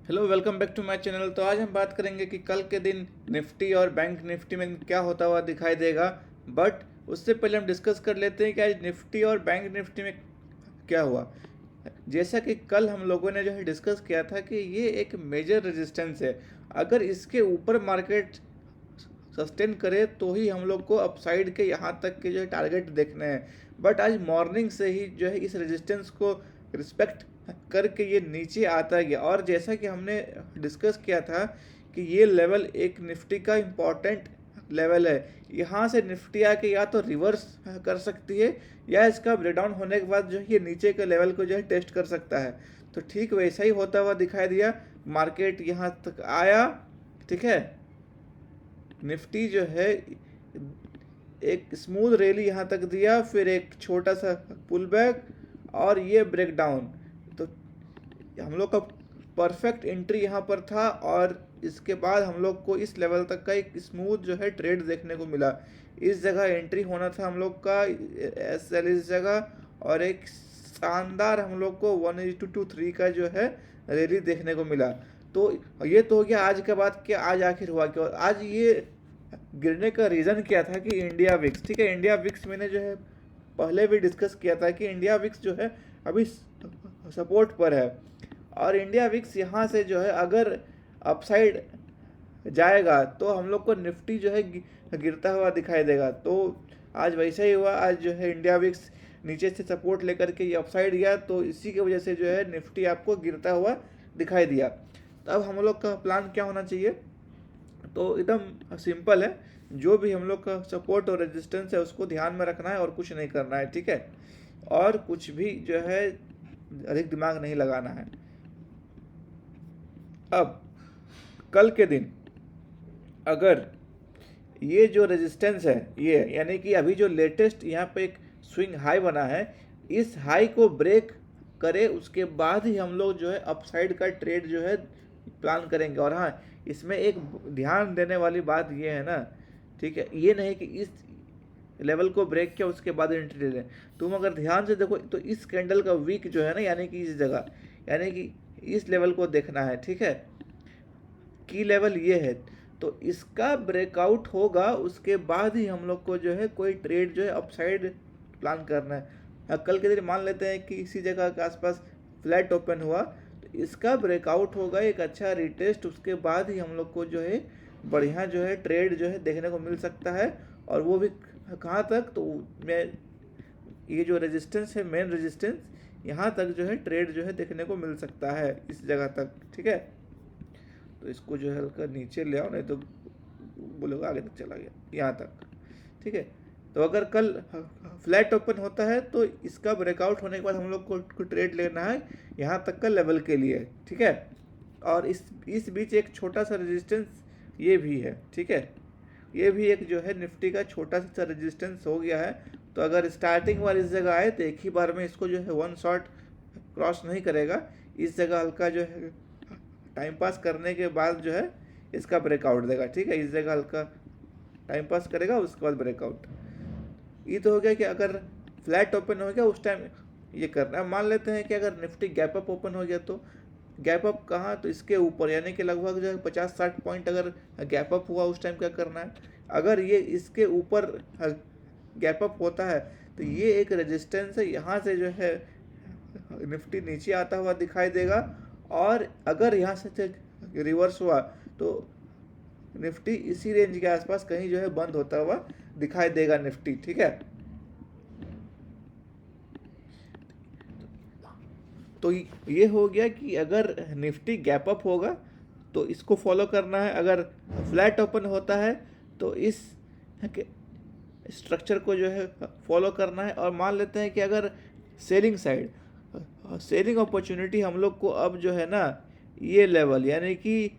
Hello, welcome back to my channel. तो आज हम बात करेंगे कि कल के दिन निफ्टी और बैंक निफ्टी में क्या होता हुआ दिखाई देगा। बट उससे पहले हम डिस्कस कर लेते हैं कि आज निफ्टी और बैंक निफ्टी में क्या हुआ। जैसा कि कल हम लोगों ने जो है डिस्कस किया था कि ये एक मेजर रेजिस्टेंस है। अगर इसके ऊपर मार्केट सस्टेन करे तो ही हम लोग को अपसाइड के यहाँ तक के जो है टारगेट देखने हैं। बट आज मॉर्निंग से ही जो है इस रेजिस्टेंस को रिस्पेक्ट करके ये नीचे आता गया। और जैसा कि हमने डिस्कस किया था कि ये लेवल एक निफ्टी का इम्पॉर्टेंट लेवल है। यहाँ से निफ्टी आके या तो रिवर्स कर सकती है या इसका ब्रेकडाउन होने के बाद जो है ये नीचे के लेवल को जो है टेस्ट कर सकता है। तो ठीक वैसा ही होता हुआ दिखाई दिया। मार्केट यहाँ तक आया, ठीक है। निफ्टी जो है एक स्मूथ रैली यहाँ तक दिया, फिर एक छोटा सा पुल बैक और ये ब्रेकडाउन। तो हम लोग का परफेक्ट एंट्री यहाँ पर था और इसके बाद हम लोग को इस लेवल तक का एक स्मूथ जो है ट्रेड देखने को मिला। इस जगह एंट्री होना था हम लोग का एस एल इस जगह, और एक शानदार हम लोग को 1:3 का जो है रैली देखने को मिला। तो ये तो हो गया आज के बाद कि आज आखिर हुआ क्या। आज ये गिरने का रीज़न क्या था कि इंडिया विक्स, ठीक है। इंडिया विक्स मैंने जो है पहले भी डिस्कस किया था कि इंडिया विक्स जो है अभी सपोर्ट पर है। और इंडिया विक्स यहाँ से जो है अगर अपसाइड जाएगा तो हम लोग को निफ्टी जो है गिरता हुआ दिखाई देगा। तो आज वैसा ही हुआ। आज जो है इंडिया विक्स नीचे से सपोर्ट लेकर के ये अपसाइड गया, तो इसी की वजह से जो है निफ्टी आपको गिरता हुआ दिखाई दिया। तो अब हम लोग का प्लान क्या होना चाहिए? तो एकदम सिंपल है। जो भी हम लोग का सपोर्ट और रेजिस्टेंस है उसको ध्यान में रखना है और कुछ नहीं करना है, ठीक है। और कुछ भी जो है अधिक दिमाग नहीं लगाना है। अब कल के दिन अगर ये जो रेजिस्टेंस है, ये यानी कि अभी जो लेटेस्ट यहाँ पे एक स्विंग हाई बना है, इस हाई को ब्रेक करे उसके बाद ही हम लोग जो है अपसाइड का ट्रेड जो है प्लान करेंगे। और हाँ, इसमें एक ध्यान देने वाली बात ये है ना, ठीक है, ये नहीं कि इस लेवल को ब्रेक किया उसके बाद एंट्री ले लें। तुम अगर ध्यान से देखो तो इस कैंडल का वीक जो है ना, यानी कि इस जगह, यानी कि इस लेवल को देखना है, ठीक है। की लेवल ये है, तो इसका ब्रेकआउट होगा उसके बाद ही हम लोग को जो है कोई ट्रेड जो है अपसाइड प्लान करना है। कल के दिन मान लेते हैं कि इसी जगह के आसपास फ्लैट ओपन हुआ, तो इसका ब्रेकआउट होगा एक अच्छा रिटेस्ट, उसके बाद ही हम लोग को जो है बढ़िया जो है ट्रेड जो है देखने को मिल सकता है। और वो भी कहाँ तक? तो मैं ये जो रेजिस्टेंस है, मेन रेजिस्टेंस, यहाँ तक जो है ट्रेड जो है देखने को मिल सकता है, इस जगह तक, ठीक है। तो इसको जो है हल्का नीचे ले आओ, नहीं तो बोलेगा आगे तक चला गया, यहाँ तक, ठीक है। तो अगर कल फ्लैट ओपन होता है तो इसका ब्रेकआउट होने के बाद हम लोग को ट्रेड लेना है यहाँ तक का लेवल के लिए, ठीक है। और इस बीच एक छोटा सा रेजिस्टेंस ये भी है, ठीक है। ये भी एक जो है निफ्टी का छोटा सा रेजिस्टेंस हो गया है। तो अगर स्टार्टिंग बार इस जगह आए तो एक ही बार में इसको जो है वन शॉट क्रॉस नहीं करेगा। इस जगह हल्का जो है टाइम पास करने के बाद जो है इसका ब्रेकआउट देगा, ठीक है। इस जगह हल्का टाइम पास करेगा, उसके बाद ब्रेकआउट। ये तो हो गया कि अगर फ्लैट ओपन हो गया उस टाइम ये करना है। मान लेते हैं कि अगर निफ्टी गैप अप ओपन हो गया, तो गैप अप कहाँ? तो इसके ऊपर, यानी कि लगभग जो है 50-60 पॉइंट अगर गैप अप हुआ उस टाइम क्या करना है? अगर ये इसके ऊपर गैप अप होता है तो ये एक रेजिस्टेंस है, यहाँ से जो है निफ्टी नीचे आता हुआ दिखाई देगा। और अगर यहाँ से रिवर्स हुआ तो निफ्टी इसी रेंज के आसपास कहीं जो है बंद होता हुआ दिखाई देगा निफ्टी, ठीक है। तो ये हो गया कि अगर निफ्टी गैप अप होगा तो इसको फॉलो करना है, अगर फ्लैट ओपन होता है तो इस स्ट्रक्चर को जो है फॉलो करना है। और मान लेते हैं कि अगर सेलिंग साइड, सेलिंग अपॉर्चुनिटी हम लोग को अब जो है ना ये लेवल, यानी कि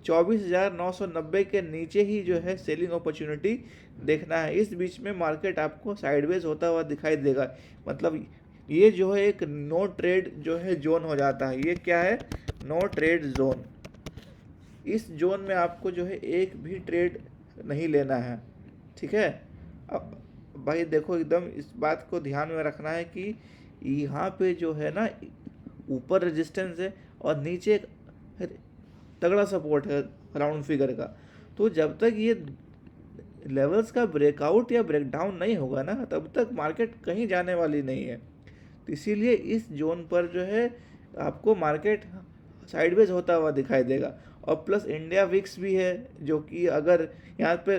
24,990 के नीचे ही जो है सेलिंग अपॉर्चुनिटी देखना है। इस बीच में मार्केट आपको साइडवेज होता हुआ दिखाई देगा। मतलब ये जो है एक नो ट्रेड जो है जोन हो जाता है। ये क्या है? No trade zone. इस जोन में आपको जो है एक भी ट्रेड नहीं लेना है, ठीक है। अब भाई देखो, एकदम इस बात को ध्यान में रखना है कि यहाँ पे जो है ना ऊपर रेजिस्टेंस है और नीचे एक तगड़ा सपोर्ट है राउंड फिगर का। तो जब तक ये लेवल्स का ब्रेकआउट या ब्रेकडाउन नहीं होगा ना, तब तक मार्केट कहीं जाने वाली नहीं है। तो इसीलिए इस जोन पर जो है आपको मार्केट साइडवेज होता हुआ दिखाई देगा। और प्लस इंडिया विक्स भी है, जो कि अगर यहाँ पे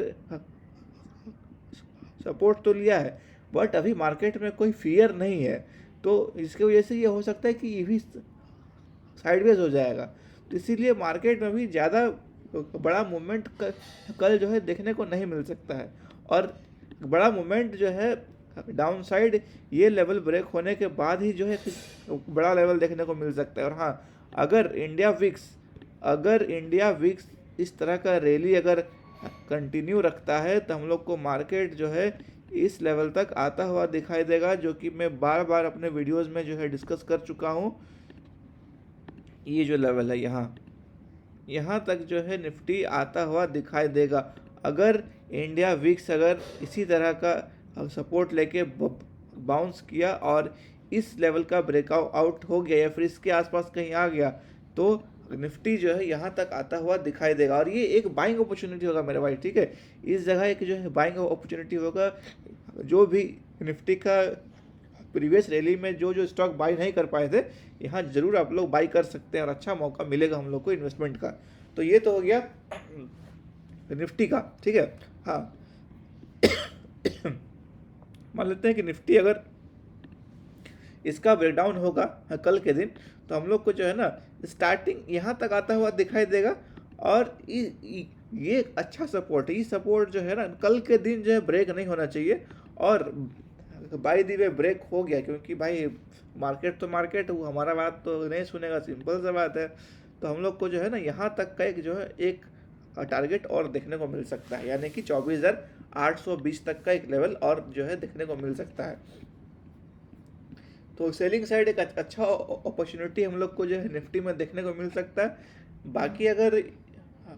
सपोर्ट तो लिया है, बट अभी मार्केट में कोई फियर नहीं है, तो इसकी वजह से ये हो सकता है कि ये भी साइडवेज हो जाएगा। तो इसीलिए मार्केट में भी ज़्यादा बड़ा मूवमेंट कल जो है देखने को नहीं मिल सकता है। और बड़ा मूवमेंट जो है डाउन साइड ये लेवल ब्रेक होने के बाद ही जो है बड़ा लेवल देखने को मिल सकता है। और हाँ, अगर इंडिया विक्स इस तरह का रैली अगर कंटिन्यू रखता है, तो हम लोग को मार्केट जो है इस लेवल तक आता हुआ दिखाई देगा, जो कि मैं बार बार अपने वीडियोस में जो है डिस्कस कर चुका हूँ। ये जो लेवल है यहाँ तक जो है निफ्टी आता हुआ दिखाई देगा। अगर इंडिया विक्स अगर इसी तरह का सपोर्ट लेके बाउंस किया और इस लेवल का ब्रेकआउट हो गया या फिर इसके आसपास कहीं आ गया, तो निफ्टी जो है यहाँ तक आता हुआ दिखाई देगा। और ये एक बाइंग अपॉर्चुनिटी होगा मेरे भाई, ठीक है। इस जगह एक जो है बाइंग अपॉर्चुनिटी होगा। जो भी निफ्टी का प्रीवियस रैली में जो स्टॉक बाई नहीं कर पाए थे, यहाँ जरूर आप लोग बाई कर सकते हैं और अच्छा मौका मिलेगा हम लोग को इन्वेस्टमेंट का। तो ये तो हो गया निफ्टी का, ठीक है। हाँ, मान लेते हैं कि निफ्टी अगर इसका ब्रेकडाउन होगा कल के दिन, तो हम लोग को जो है ना स्टार्टिंग यहाँ तक आता हुआ दिखाई देगा। और ये अच्छा सपोर्ट है। ये सपोर्ट जो है ना कल के दिन जो है ब्रेक नहीं होना चाहिए। और बाय द वे ब्रेक हो गया, क्योंकि भाई मार्केट तो मार्केट, वो हमारा बात तो नहीं सुनेगा, सिंपल सा बात है। तो हम लोग को जो है ना यहाँ तक का एक जो है एक टारगेट और देखने को मिल सकता है, यानी कि 24,820 तक का एक लेवल और जो है देखने को मिल सकता है। तो सेलिंग साइड एक अच्छा अपॉर्चुनिटी हम लोग को जो है निफ्टी में देखने को मिल सकता है। बाकी अगर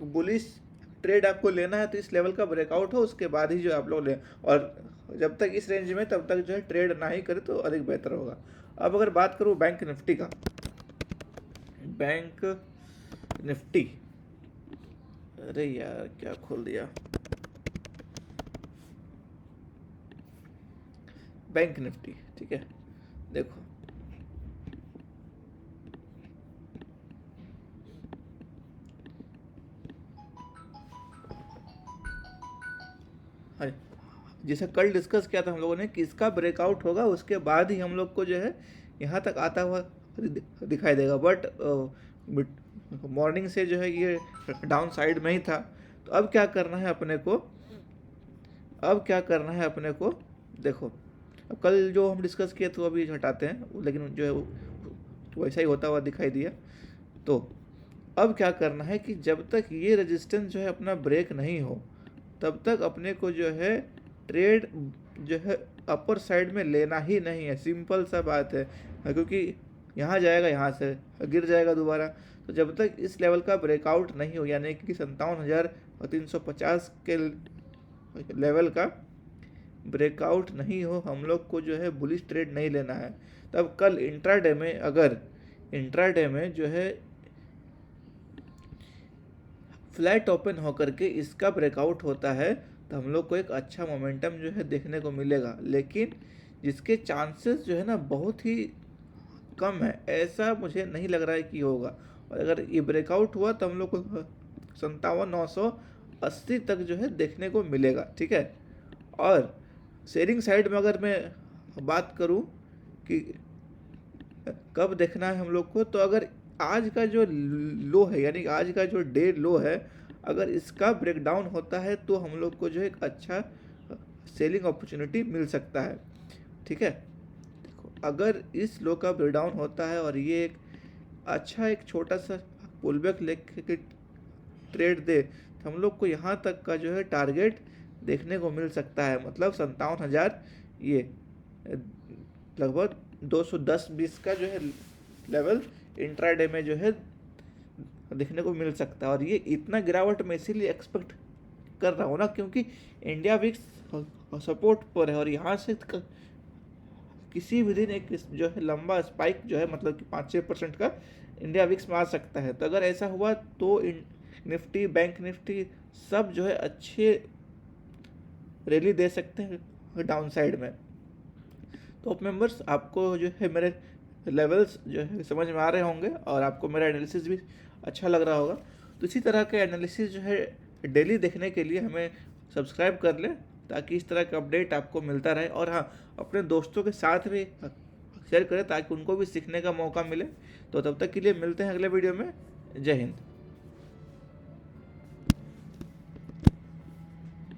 बुलिश ट्रेड आपको लेना है, तो इस लेवल का ब्रेकआउट हो उसके बाद ही जो आप लोग लें। और जब तक इस रेंज में, तब तक जो है ट्रेड ना ही करें तो अधिक बेहतर होगा। अब अगर बात करूँ बैंक निफ्टी का, बैंक निफ्टी, अरे यार क्या खोल दिया, बैंक निफ्टी, ठीक है। देखो हाँ, जैसे कल डिस्कस किया था हम लोगों ने कि इसका ब्रेकआउट होगा उसके बाद ही हम लोग को जो है यहाँ तक आता हुआ दिखाई देगा। बट मॉर्निंग से जो है ये डाउन साइड में ही था। तो अब क्या करना है अपने को, देखो अब कल जो हम डिस्कस किए तो अभी हटाते हैं, लेकिन जो है वैसा ही होता हुआ दिखाई दिया। तो अब क्या करना है कि जब तक ये रेजिस्टेंस जो है अपना ब्रेक नहीं हो, तब तक अपने को जो है ट्रेड जो है अपर साइड में लेना ही नहीं है। सिंपल सा बात है, क्योंकि यहाँ जाएगा, यहाँ से गिर जाएगा दोबारा। तो जब तक इस लेवल का ब्रेकआउट नहीं हो, यानी कि 57,350 के लेवल का ब्रेकआउट नहीं हो, हम लोग को जो है बुलिश ट्रेड नहीं लेना है। तब कल इंट्राडे में अगर जो है फ्लैट ओपन होकर के इसका ब्रेकआउट होता है, तो हम लोग को एक अच्छा मोमेंटम जो है देखने को मिलेगा। लेकिन जिसके चांसेस जो है ना बहुत ही कम है, ऐसा मुझे नहीं लग रहा है कि होगा। और अगर ये ब्रेकआउट हुआ तो हम लोग को 57,980 तक जो है देखने को मिलेगा, ठीक है। और शेयरिंग साइड में अगर मैं बात करूं कि कब देखना है हम लोग को, तो अगर आज का जो लो है, यानी आज का जो डे लो है, अगर इसका ब्रेकडाउन होता है तो हम लोग को जो एक अच्छा सेलिंग अपॉर्चुनिटी मिल सकता है, ठीक है। देखो अगर इस लो का ब्रेकडाउन होता है और ये एक अच्छा एक छोटा सा पुलबैक लेके ट्रेड दे, तो हम लोग को यहाँ तक का जो है टारगेट देखने को मिल सकता है। मतलब 57,000, ये लगभग 210-20 का जो है लेवल इंट्राडे में जो है देखने को मिल सकता है। और ये इतना गिरावट मैं इसीलिए एक्सपेक्ट कर रहा हूँ ना, क्योंकि इंडिया विक्स सपोर्ट पर है और यहाँ से किसी भी दिन एक जो है लंबा स्पाइक जो है, मतलब कि 5-6% का इंडिया विक्स में आ सकता है। तो अगर ऐसा हुआ तो निफ्टी, बैंक निफ्टी सब जो है अच्छे रैली दे सकते हैं डाउन साइड में। तो मेंबर्स, आपको जो है मेरे लेवल्स जो है समझ में आ रहे होंगे और आपको मेरा एनालिसिस भी अच्छा लग रहा होगा। तो इसी तरह के एनालिसिस जो है डेली देखने के लिए हमें सब्सक्राइब कर लें, ताकि इस तरह का अपडेट आपको मिलता रहे। और हाँ, अपने दोस्तों के साथ भी शेयर करें ताकि उनको भी सीखने का मौका मिले। तो तब तक के लिए मिलते हैं अगले वीडियो में। जय हिंद।